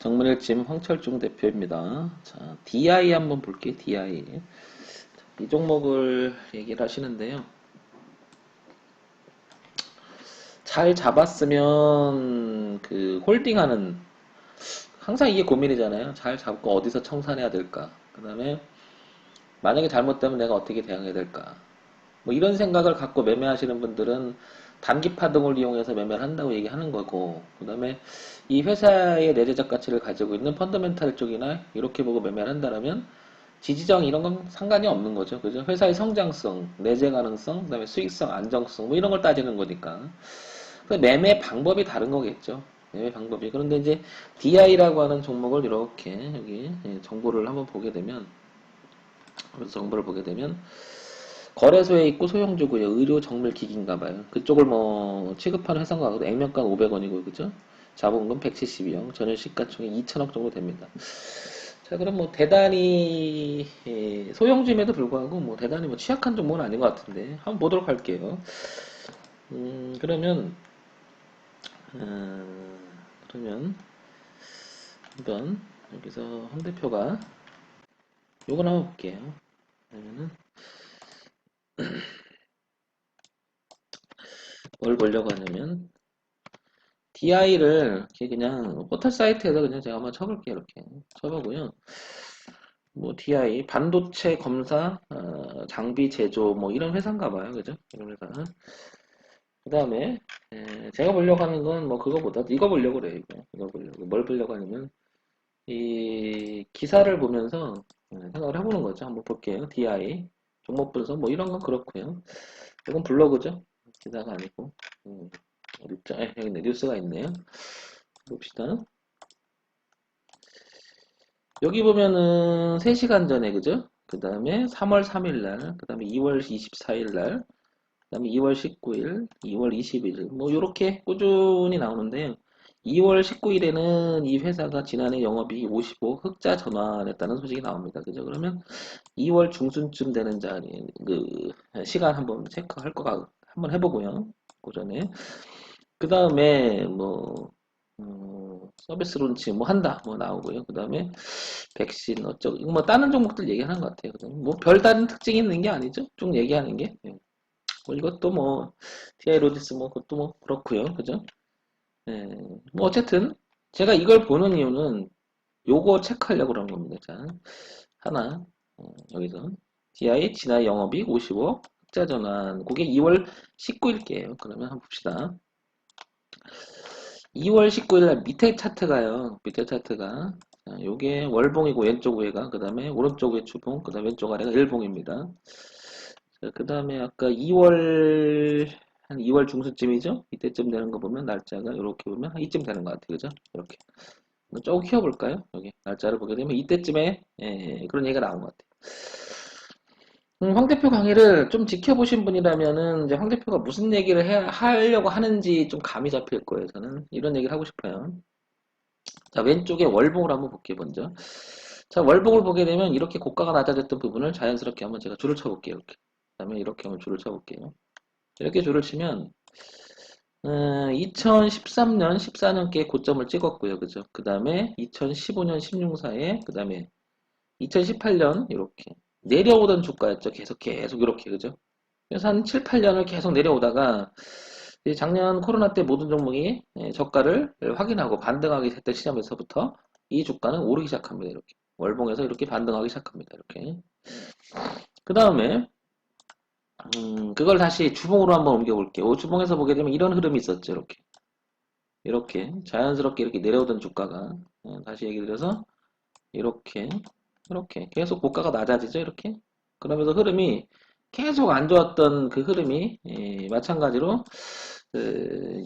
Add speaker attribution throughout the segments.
Speaker 1: 정문일침 황철중 대표입니다. 자, DI 한번 볼게요. DI. 이 종목을 얘기를 하시는데요. 잘 잡았으면 그 홀딩하는 항상 이게 고민이잖아요. 잘 잡고 어디서 청산해야 될까? 그 다음에 만약에 잘못되면 내가 어떻게 대응해야 될까? 뭐 이런 생각을 갖고 매매하시는 분들은 단기 파동을 이용해서 매매를 한다고 얘기하는 거고, 그 다음에 이 회사의 내재적 가치를 가지고 있는 펀더멘탈 쪽이나 이렇게 보고 매매를 한다면 지지정 이런 건 상관이 없는 거죠. 그죠? 회사의 성장성, 내재 가능성, 그다음에 수익성, 안정성 뭐 이런 걸 따지는 거니까. 그 매매 방법이 다른 거겠죠. 매매 방법이. 그런데 이제 DI라고 하는 종목을 이렇게 여기 정보를 한번 보게 되면 정보를 보게 되면 거래소에 있고 소형주고요. 의료 정밀 기기인가 봐요. 그쪽을 뭐 취급하는 회사인가 하거든. 액면가 500원이고 그죠? 자본금 172억, 전년 시가총액 2천억 정도 됩니다. 자, 그럼 뭐 대단히 소형주임에도 불구하고 뭐 대단히 뭐 취약한 종목은 아닌 것 같은데 한번 보도록 할게요. 그러면 어, 그러면 한번 여기서 홍 대표가 요걸 한번 볼게요. 그러면은 뭘 보려고 하냐면 DI를 그냥 포털 사이트에서 그냥 제가 한번 쳐볼게요. 이렇게 쳐보고요. 뭐 DI 반도체 검사 장비 제조 뭐 이런 회사인가 봐요. 그죠? 이런 회사. 그 다음에 제가 보려고 하는 건 뭐 그거보다 이거 보려고 그래요. 이거 보려고 뭘 보려고 하냐면 이 기사를 보면서 생각을 해보는 거죠. 한번 볼게요. DI 종목 분석 뭐 이런 건 그렇고요. 이건 블로그죠. 기사가 아니고 어디 있죠? 여기 있네. 뉴스가 있네요. 봅시다. 여기 보면은 3시간 전에 그죠? 그 다음에 3월 3일 날, 그 다음에 2월 24일 날, 그 다음에 2월 19일, 2월 21일 뭐 요렇게 꾸준히 나오는데요. 2월 19일에는 이 회사가 지난해 영업이익 55 흑자 전환했다는 소식이 나옵니다. 그죠? 그러면 2월 중순쯤 되는 자리 그 시간 한번 체크할 거 한번 해보고요. 그 전에 그 다음에 뭐 서비스 론치 뭐 한다 뭐 나오고요. 그 다음에 백신 어쩌고 이거 뭐 다른 종목들 얘기하는 것 같아요. 뭐 별다른 특징이 있는 게 아니죠. 쭉 얘기하는 게. 예. 뭐 이것도 뭐 TI 로지스 뭐 그것도 뭐 그렇고요. 그죠? 예. 뭐 어쨌든 제가 이걸 보는 이유는 요거 체크하려고 그런 겁니다. 자, 하나 여기서 DI 지난 영업이익 55 흑자 전환 그게 2월 19일께요. 그러면 한번 봅시다. 2월 19일 날 밑에 차트가요. 밑에 차트가 자, 요게 월봉이고 왼쪽 위에가 그 다음에 오른쪽 위에 주봉 그 다음에 왼쪽 아래가 일봉입니다. 그 다음에 아까 2월 한 2월 중순쯤이죠? 이때쯤 되는 거 보면 날짜가 이렇게 보면 한 이쯤 되는 것 같아요. 그죠? 이렇게 조금 키워볼까요? 여기 날짜를 보게 되면 이때쯤에 그런 얘기가 나온 것 같아요. 황 대표 강의를 좀 지켜보신 분이라면은 이제 황 대표가 무슨 얘기를 하려고 하는지 좀 감이 잡힐 거예요. 저는 이런 얘기를 하고 싶어요. 자, 왼쪽에 월봉을 한번 볼게요, 먼저. 자, 월봉을 보게 되면 이렇게 고가가 낮아졌던 부분을 자연스럽게 한번 제가 줄을 쳐볼게요. 이렇게. 그 다음에 이렇게 한번 줄을 쳐볼게요. 이렇게 줄을 치면 2013년, 14년께 고점을 찍었고요. 그죠? 그 다음에 2015년, 16 사이에 그 다음에 2018년 이렇게 내려오던 주가였죠. 계속 이렇게 그죠? 그래서 한 7, 8년을 계속 내려오다가 작년 코로나 때 모든 종목이 저가를 확인하고 반등하기 했던 시점에서부터 이 주가는 오르기 시작합니다. 이렇게 월봉에서 이렇게 반등하기 시작합니다. 이렇게 그 다음에 그걸 다시 주봉으로 한번 옮겨볼게요. 주봉에서 보게 되면 이런 흐름이 있었죠. 이렇게 자연스럽게 이렇게 내려오던 주가가 다시 얘기 드려서 이렇게 계속 고가가 낮아지죠. 이렇게 그러면서 흐름이 계속 안 좋았던 그 흐름이 마찬가지로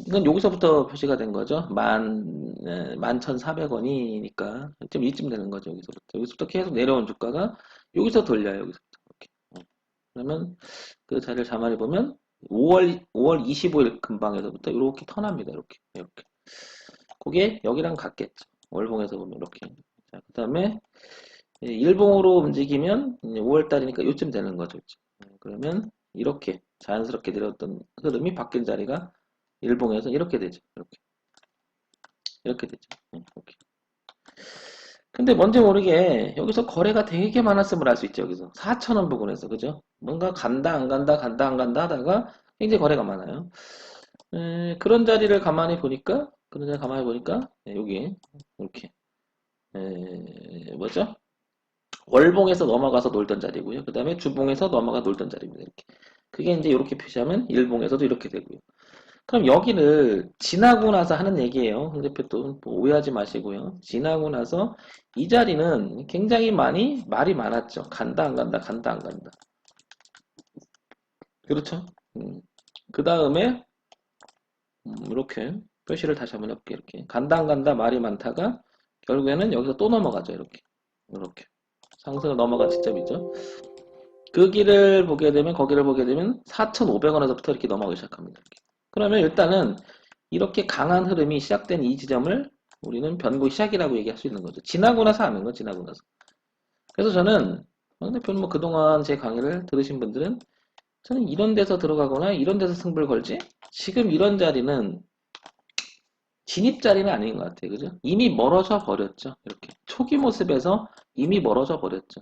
Speaker 1: 이건 여기서부터 표시가 된 거죠. 11,400원이니까 이쯤 되는 거죠. 여기서부터 계속 내려온 주가가 여기서 돌려요. 여기서부터 이렇게. 그러면 그 자리를 자만히 보면 5월 25일 근방에서부터 이렇게 턴합니다. 이렇게. 그게 여기랑 같겠죠. 월봉에서 보면 이렇게. 자, 그 다음에 일봉으로 움직이면 5월달이니까 요쯤 되는 거죠. 그러면 이렇게 자연스럽게 내려왔던 흐름이 바뀐 자리가 일봉에서 이렇게 되죠. 이렇게 되죠. 이렇게. 근데 뭔지 모르게 여기서 거래가 되게 많았음을 알 수 있죠. 여기서 4,000원 부근에서 그죠? 뭔가 간다 안 간다 간다 안 간다 하다가 굉장히 거래가 많아요. 그런 자리 가만히 보니까 여기 이렇게 뭐죠? 월봉에서 넘어가서 놀던 자리고요. 그 다음에 주봉에서 넘어가 놀던 자리입니다. 이렇게. 그게 이제 이렇게 표시하면 일봉에서도 이렇게 되고요. 그럼 여기를 지나고 나서 하는 얘기예요. 홍 대표 또뭐 오해하지 마시고요. 지나고 나서 이 자리는 굉장히 많이 말이 많았죠. 간다 안 간다 간다 안 간다. 그렇죠? 그 다음에 이렇게 표시를 다시 한번 해볼게요. 이렇게 간다 안 간다 말이 많다가 결국에는 여기서 또 넘어가죠. 이렇게 상승을 넘어간 지점이죠. 그 길을 보게 되면 거기를 보게 되면 4,500원에서부터 이렇게 넘어가기 시작합니다. 이렇게. 그러면 일단은 이렇게 강한 흐름이 시작된 이 지점을 우리는 변곡 시작이라고 얘기할 수 있는 거죠. 지나고 나서 하는 거, 지나고 나서. 그래서 저는 황 대표는 뭐 그동안 제 강의를 들으신 분들은 저는 이런 데서 들어가거나 이런 데서 승부를 걸지 지금 이런 자리는 진입 자리는 아닌 것 같아요. 그죠? 이미 멀어져 버렸죠. 이렇게 초기 모습에서 이미 멀어져 버렸죠.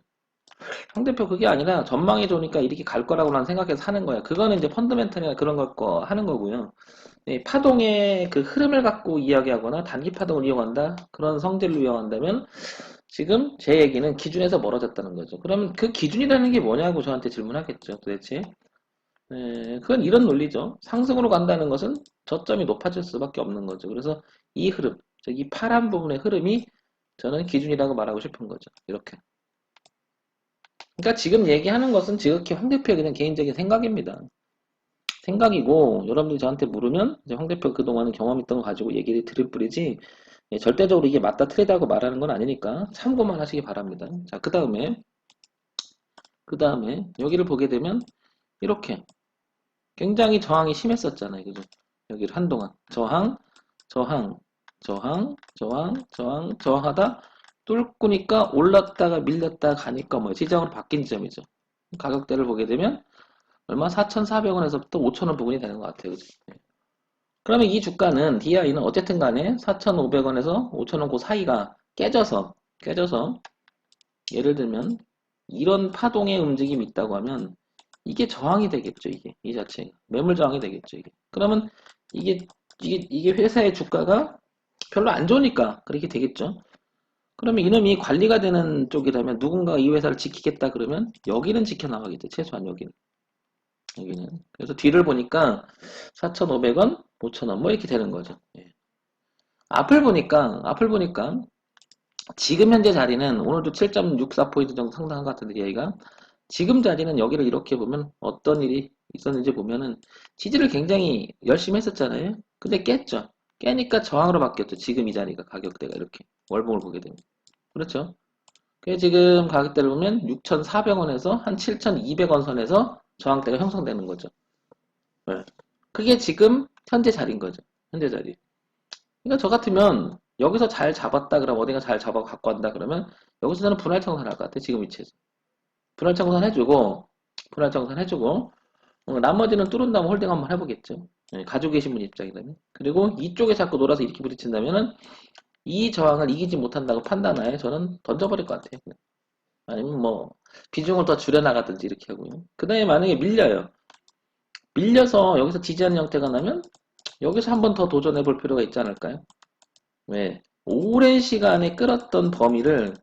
Speaker 1: 상대표 그게 아니라 전망이 좋으니까 이렇게 갈 거라고 난 생각해서 하는 거야. 그거는 이제 펀더멘탈이나 그런 거 하는 거고요. 파동의 그 흐름을 갖고 이야기하거나 단기 파동을 이용한다? 그런 성질을 이용한다면 지금 제 얘기는 기준에서 멀어졌다는 거죠. 그러면 그 기준이라는 게 뭐냐고 저한테 질문하겠죠. 도대체. 그건 이런 논리죠. 상승으로 간다는 것은 저점이 높아질 수밖에 없는 거죠. 그래서 이 흐름, 즉 이 파란 부분의 흐름이 저는 기준이라고 말하고 싶은 거죠. 이렇게. 그러니까 지금 얘기하는 것은 지극히 황 대표의 그냥 개인적인 생각입니다. 생각이고 여러분들이 저한테 물으면 이제 황 대표 그동안 경험 있던 거 가지고 얘기를 드릴 뿐이지 절대적으로 이게 맞다 틀리다고 말하는 건 아니니까 참고만 하시기 바랍니다. 자, 그 다음에 여기를 보게 되면 이렇게 굉장히 저항이 심했었잖아요. 그죠? 여기를 한동안 저항, 저항, 저항, 저항, 저항, 저항하다 뚫고니까 올랐다가 밀렸다가 가니까 뭐 지정으로 바뀐 지점이죠. 가격대를 보게 되면 얼마 4,400원에서부터 5,000원 부근이 되는 것 같아요. 그죠? 그러면 이 주가는 DI는 어쨌든 간에 4,500원에서 5,000원 그 사이가 깨져서 예를 들면 이런 파동의 움직임이 있다고 하면 이게 저항이 되겠죠. 이 자체가 매물 저항이 되겠죠. 그러면 이게 회사의 주가가 별로 안 좋으니까 그렇게 되겠죠. 그러면 이놈이 관리가 되는 쪽이라면 누군가 이 회사를 지키겠다 그러면 여기는 지켜나가겠죠. 최소한 여기는. 그래서 뒤를 보니까 4,500원, 5,000원 뭐 이렇게 되는 거죠. 예. 앞을 보니까 지금 현재 자리는 오늘도 7.64포인트 정도 상당한 것 같은데 얘가 지금 자리는 여기를 이렇게 보면 어떤 일이 있었는지 보면은 지지를 굉장히 열심히 했었잖아요. 근데 깼죠. 깨니까 저항으로 바뀌었죠. 지금 이 자리가 가격대가 이렇게 월봉을 보게 되면 그렇죠. 그게 지금 가격대를 보면 6,400원에서 한 7,200원 선에서 저항대가 형성되는 거죠. 네. 그게 지금 현재 자리인 거죠. 현재 자리. 그러니까 저 같으면 여기서 잘 잡았다 그러면 어딘가 잘 잡아 갖고 간다 그러면 여기서 저는 분할 청산 할 것 같아. 지금 위치에서. 분할 청산 해주고 나머지는 뚫은 다음 홀딩 한번 해보겠죠. 가지고 계신 분 입장이라면. 그리고 이쪽에 자꾸 놀아서 이렇게 부딪힌다면은 이 저항을 이기지 못한다고 판단하에 저는 던져버릴 것 같아요. 아니면 뭐 비중을 더 줄여나가든지 이렇게 하고요. 그 다음에 만약에 밀려서 여기서 지지하는 형태가 나면 여기서 한번 더 도전해 볼 필요가 있지 않을까요? 왜? 오랜 시간에 끌었던 범위를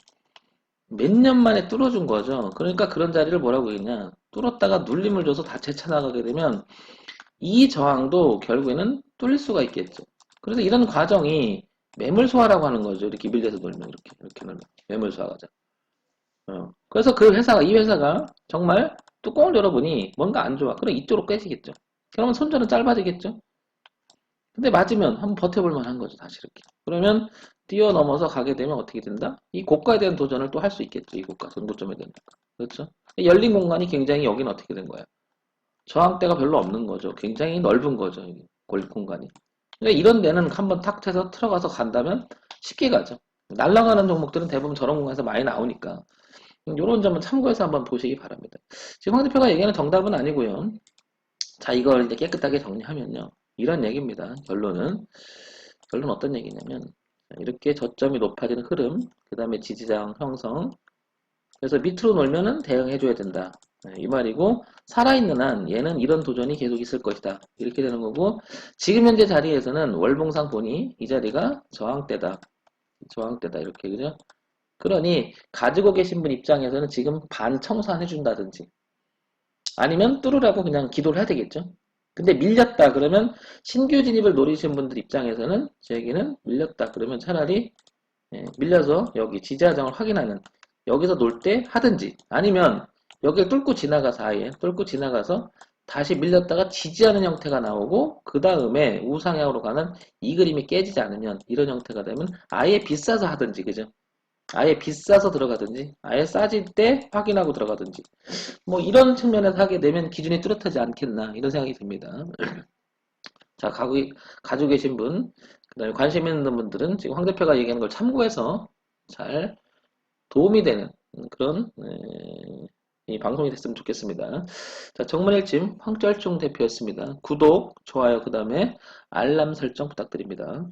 Speaker 1: 몇 년 만에 뚫어준 거죠. 그러니까 그런 자리를 뭐라고 했냐. 뚫었다가 눌림을 줘서 다 재쳐나가게 되면 이 저항도 결국에는 뚫릴 수가 있겠죠. 그래서 이런 과정이 매물 소화라고 하는 거죠. 이렇게 밀려서 놀면 이렇게 놀면 매물 소화가죠. 그래서 이 회사가 정말 뚜껑을 열어보니 뭔가 안 좋아. 그럼 이쪽으로 깨지겠죠. 그러면 손절은 짧아지겠죠. 근데 맞으면 한번 버텨볼 만한 거죠. 다시 이렇게. 그러면 뛰어넘어서 가게 되면 어떻게 된다? 이 고가에 대한 도전을 또 할 수 있겠죠. 이 고가, 전고점에 대한. 그렇죠? 열린 공간이 굉장히 여기는 어떻게 된 거야? 저항대가 별로 없는 거죠. 굉장히 넓은 거죠. 여기 공간이. 그러니까 이런 데는 한번 탁 쳐서 들어가서 간다면 쉽게 가죠. 날아가는 종목들은 대부분 저런 공간에서 많이 나오니까. 이런 점은 참고해서 한번 보시기 바랍니다. 지금 황 대표가 얘기하는 정답은 아니고요. 자, 이걸 이제 깨끗하게 정리하면요. 이런 얘기입니다. 결론 어떤 얘기냐면, 이렇게 저점이 높아지는 흐름, 그 다음에 지지장 형성. 그래서 밑으로 놀면은 대응해줘야 된다. 이 말이고, 살아있는 한 얘는 이런 도전이 계속 있을 것이다. 이렇게 되는 거고, 지금 현재 자리에서는 월봉상 보니 이 자리가 저항대다. 저항대다. 이렇게, 그죠? 그러니, 가지고 계신 분 입장에서는 지금 반 청산해준다든지, 아니면 뚫으라고 그냥 기도를 해야 되겠죠? 근데 밀렸다. 그러면 신규 진입을 노리신 분들 입장에서는 제 얘기는 밀렸다. 그러면 차라리 밀려서 여기 지지하장을 확인하는 여기서 놀 때 하든지 아니면 여기를 뚫고 지나가서 아예 뚫고 지나가서 다시 밀렸다가 지지하는 형태가 나오고 그 다음에 우상향으로 가는 이 그림이 깨지지 않으면 이런 형태가 되면 아예 비싸서 하든지 그죠? 아예 비싸서 들어가든지 아예 싸질 때 확인하고 들어가든지 뭐 이런 측면에서 하게 되면 기준이 뚜렷하지 않겠나 이런 생각이 듭니다. 자, 가지고 계신 분, 그다음에 관심 있는 분들은 지금 황 대표가 얘기하는 걸 참고해서 잘 도움이 되는 그런 이 방송이 됐으면 좋겠습니다. 자, 정문일침 황철중 대표였습니다. 구독, 좋아요, 그 다음에 알람 설정 부탁드립니다.